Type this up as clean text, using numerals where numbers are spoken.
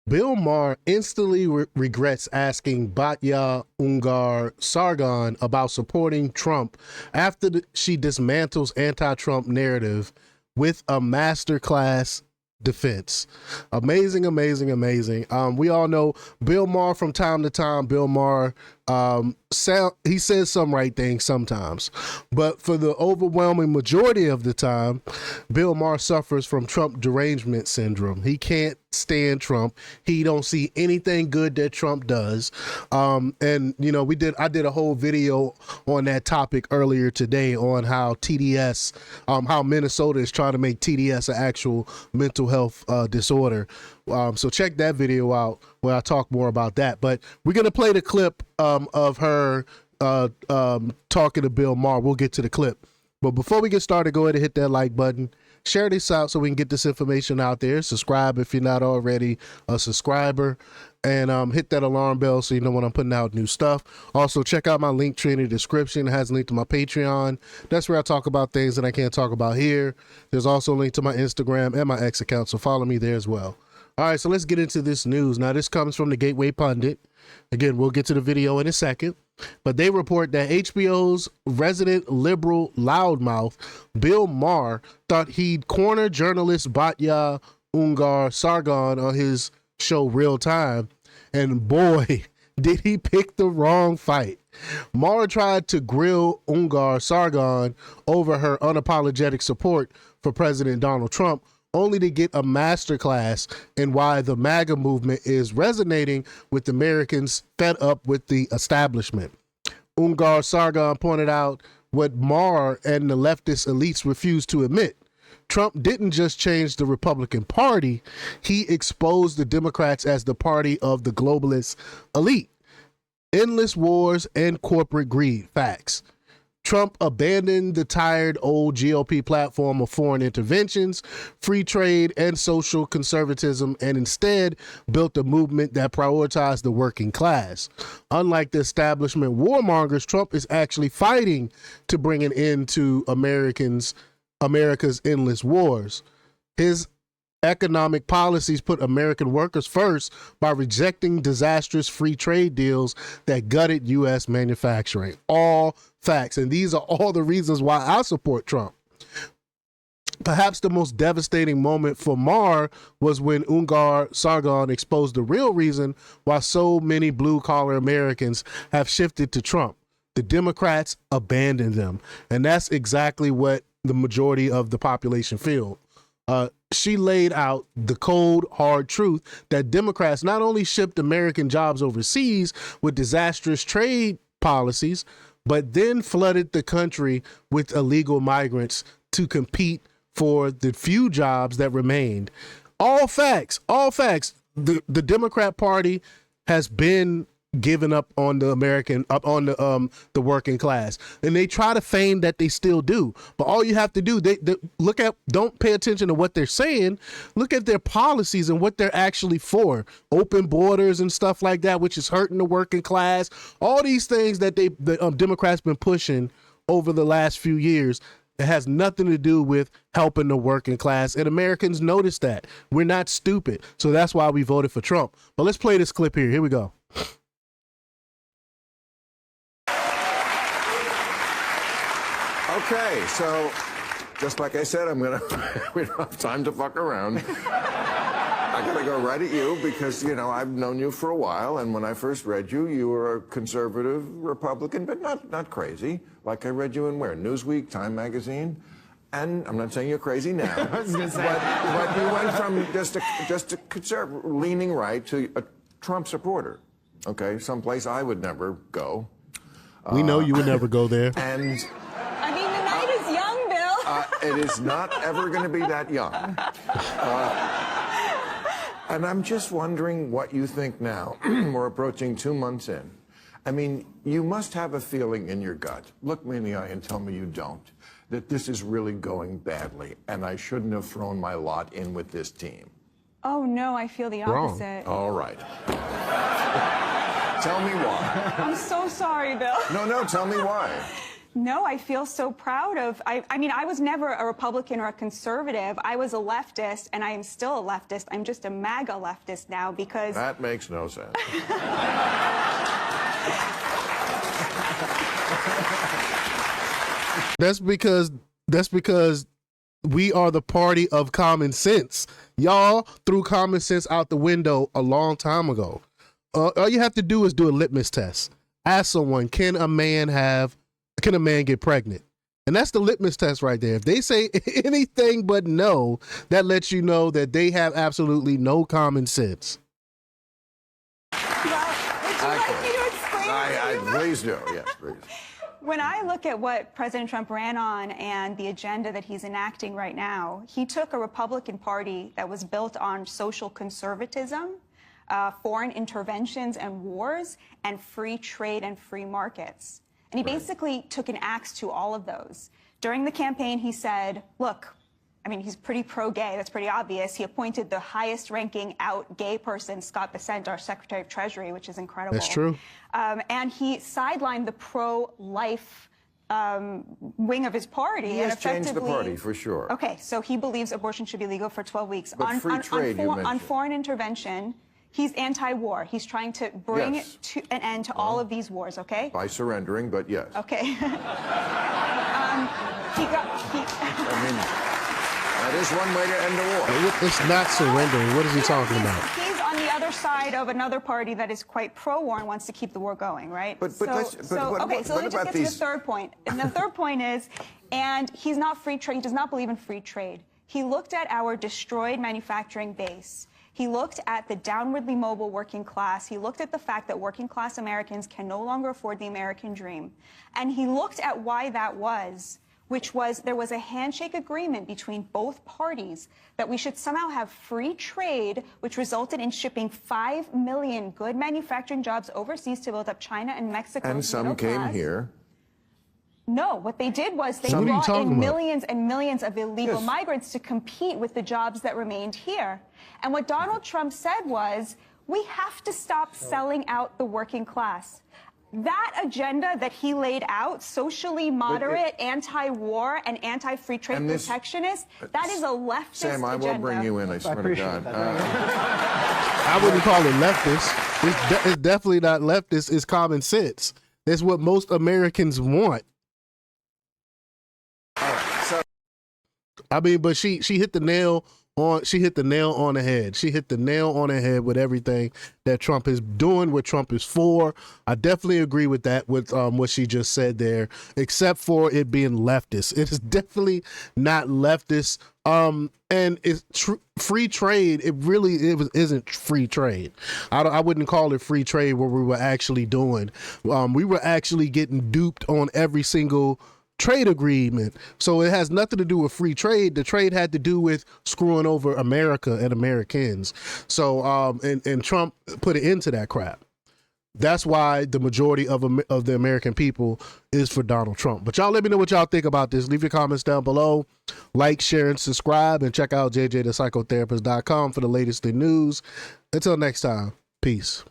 Bill Maher instantly regrets asking Batya Ungar-Sargon about supporting Trump after she dismantles anti-Trump narrative with a masterclass defense. Amazing, amazing, amazing. We all know Bill Maher from time to time. Bill Maher, he says some right things sometimes, but for the overwhelming majority of the time, Bill Maher suffers from Trump derangement syndrome. He can't stand Trump. He don't see anything good that Trump does. And you know, I did a whole video on that topic earlier today on how TDS, how Minnesota is trying to make TDS an actual mental health disorder. So check that video out where I talk more about that. But we're gonna play the clip of her talking to Bill Maher. We'll get to the clip. But before we get started, go ahead and hit that like button. Share this out so we can get this information out there. Subscribe if you're not already a subscriber. And hit that alarm bell so you know when I'm putting out new stuff. Also, check out my link tree in the description. It has a link to my Patreon. That's where I talk about things that I can't talk about here. There's also a link to my Instagram and my X account, so follow me there as well. All right, so let's get into this news. Now, this comes from the Gateway Pundit. Again, we'll get to the video in a second. But they report that HBO's resident liberal loudmouth, Bill Maher, thought he'd corner journalist Batya Ungar-Sargon on his show Real Time. And boy, did he pick the wrong fight. Maher tried to grill Ungar-Sargon over her unapologetic support for President Donald Trump, only to get a masterclass in why the MAGA movement is resonating with Americans fed up with the establishment. Ungar-Sargon pointed out what Maher and the leftist elites refuse to admit. Trump didn't just change the Republican Party, he exposed the Democrats as the party of the globalist elite. Endless wars and corporate greed. Facts. Trump abandoned the tired old GOP platform of foreign interventions, free trade, and social conservatism, and instead built a movement that prioritized the working class. Unlike the establishment warmongers, Trump is actually fighting to bring an end to America's endless wars. His economic policies put American workers first by rejecting disastrous free trade deals that gutted U.S. manufacturing. All facts. And these are all the reasons why I support Trump. Perhaps the most devastating moment for Maher was when Ungar-Sargon exposed the real reason why so many blue-collar Americans have shifted to Trump. The Democrats abandoned them. And that's exactly what the majority of the population feel. She laid out the cold, hard truth that Democrats not only shipped American jobs overseas with disastrous trade policies, but then flooded the country with illegal migrants to compete for the few jobs that remained. All facts, all facts. The Democrat Party has been given up on the the working class, and they try to feign that they still do. But all you have to do, they don't pay attention to what they're saying. Look at their policies and what they're actually for. Open borders and stuff like that, which is hurting the working class. All these things that the Democrats been pushing over the last few years. It has nothing to do with helping the working class, and Americans notice that. We're not stupid, so that's why we voted for Trump. But let's play this clip here. Here we go. Okay, so just like I said, we don't have time to fuck around. I gotta go right at you because, you know, I've known you for a while, and when I first read you, you were a conservative Republican, but not crazy. Like I read you in where? Newsweek, Time Magazine? And I'm not saying you're crazy now. I was gonna say. But you went from just a conservative, leaning right to a Trump supporter. Okay, someplace I would never go. We know you would never go there. And it is not ever going to be that young. And I'm just wondering what you think now. We're approaching 2 months in. I mean, you must have a feeling in your gut. Look me in the eye and tell me you don't. That this is really going badly, and I shouldn't have thrown my lot in with this team. Oh, no, I feel the opposite. All right. Tell me why. I'm so sorry, Bill. No, tell me why. No, I feel so proud of, I mean, I was never a Republican or a conservative. I was a leftist, and I am still a leftist. I'm just a MAGA leftist now because... That makes no sense. That's because we are the party of common sense. Y'all threw common sense out the window a long time ago. All you have to do is do a litmus test. Ask someone, can a man get pregnant? And that's the litmus test right there. If they say anything but no, that lets you know that they have absolutely no common sense. Well, would you like me to explain? Please do, yes, please. When I look at what President Trump ran on and the agenda that he's enacting right now, he took a Republican Party that was built on social conservatism, foreign interventions and wars, and free trade and free markets. And he basically took an axe to all of those. During the campaign, he said, look, I mean, he's pretty pro-gay. That's pretty obvious. He appointed the highest-ranking out gay person, Scott Bessent, our Secretary of Treasury, which is incredible. That's true. And he sidelined the pro-life wing of his party. He has changed the party, for sure. Okay, so he believes abortion should be legal for 12 weeks. But free trade, you mentioned. On foreign intervention, he's anti-war. He's trying to bring to an end to all of these wars, okay? By surrendering, but yes. Okay. I mean, that is one way to end the war. It's not surrendering. What is he talking about? He's on the other side of another party that is quite pro-war and wants to keep the war going, right? But let me just get to the third point. And the third point is, and he's not free trade. He does not believe in free trade. He looked at our destroyed manufacturing base. He looked at the downwardly mobile working class. He looked at the fact that working class Americans can no longer afford the American dream. And he looked at why that was, which was there was a handshake agreement between both parties that we should somehow have free trade, which resulted in shipping 5 million good manufacturing jobs overseas to build up China and Mexico. And some came here. No, what they did was they brought in millions and millions of illegal migrants to compete with the jobs that remained here. And what Donald Trump said was, we have to stop selling out the working class. That agenda that he laid out, socially moderate, anti-war, and anti-free trade protectionist, that is a leftist Sam, I will bring you in, I swear to God. I wouldn't call it leftist. It's definitely not leftist. It's common sense. That's what most Americans want. I mean, but she hit the nail on the head. She hit the nail on the head with everything that Trump is doing, what Trump is for. I definitely agree with that, with what she just said there, except for it being leftist. It is definitely not leftist. And it's free trade. It isn't free trade. I wouldn't call it free trade what we were actually doing. We were actually getting duped on every single trade agreement. So it has nothing to do with free trade. The trade had to do with screwing over America and Americans. So and Trump put an end to that crap. That's why the majority of the American people is for Donald Trump. But y'all let me know what y'all think about this. Leave your comments down below. Like, share, and subscribe. And check out jjthepsychotherapist.com for the latest in news. Until next time, peace.